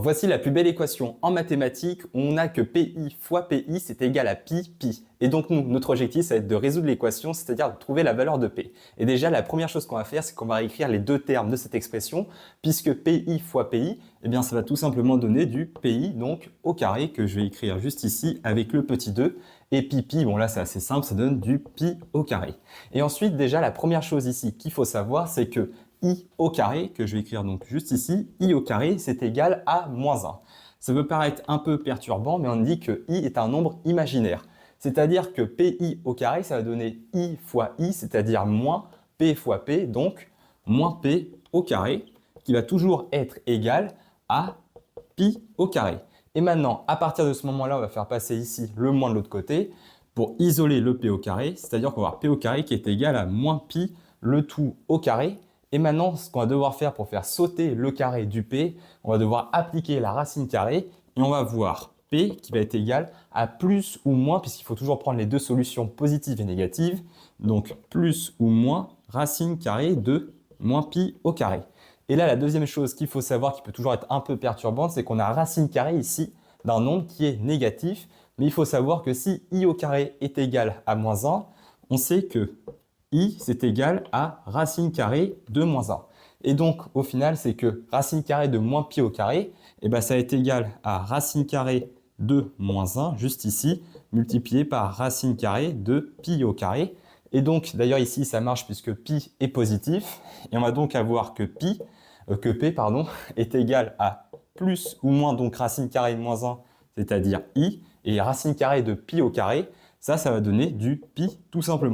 Voici la plus belle équation en mathématiques où on a que PI fois PI c'est égal à pi, pi. Et donc notre objectif, ça va être de résoudre l'équation, c'est-à-dire de trouver la valeur de P. Et déjà, la première chose qu'on va faire, c'est qu'on va écrire les deux termes de cette expression, puisque PI fois PI, eh bien, ça va tout simplement donner du PI, donc au carré, que je vais écrire juste ici avec le petit 2. Et pi, pi, bon là c'est assez simple, ça donne du pi au carré. Et ensuite, déjà, la première chose ici qu'il faut savoir, c'est que I au carré, que je vais écrire donc juste ici, I au carré, c'est égal à moins 1. Ça peut paraître un peu perturbant, mais on dit que I est un nombre imaginaire. C'est-à-dire que PI au carré, ça va donner I fois I, c'est-à-dire moins P fois P, donc moins P au carré, qui va toujours être égal à pi au carré. Et maintenant, à partir de ce moment-là, on va faire passer ici le moins de l'autre côté pour isoler le P au carré, c'est-à-dire qu'on va avoir P au carré qui est égal à moins pi le tout au carré. Et maintenant, ce qu'on va devoir faire pour faire sauter le carré du P, on va devoir appliquer la racine carrée et on va voir P qui va être égal à plus ou moins, puisqu'il faut toujours prendre les deux solutions positives et négatives. Donc plus ou moins racine carrée de moins pi au carré. Et là, la deuxième chose qu'il faut savoir, qui peut toujours être un peu perturbante, c'est qu'on a racine carrée ici d'un nombre qui est négatif. Mais il faut savoir que si I au carré est égal à moins 1, on sait que I, c'est égal à racine carrée de moins 1. Et donc, au final, c'est que racine carrée de moins pi au carré, eh ben, ça est égal à racine carrée de moins 1, juste ici, multiplié par racine carrée de pi au carré. Et donc, d'ailleurs, ici, ça marche puisque pi est positif. Et on va donc avoir que P, pardon, est égal à plus ou moins donc racine carrée de moins 1, c'est-à-dire I, et racine carrée de pi au carré, ça va donner du pi tout simplement.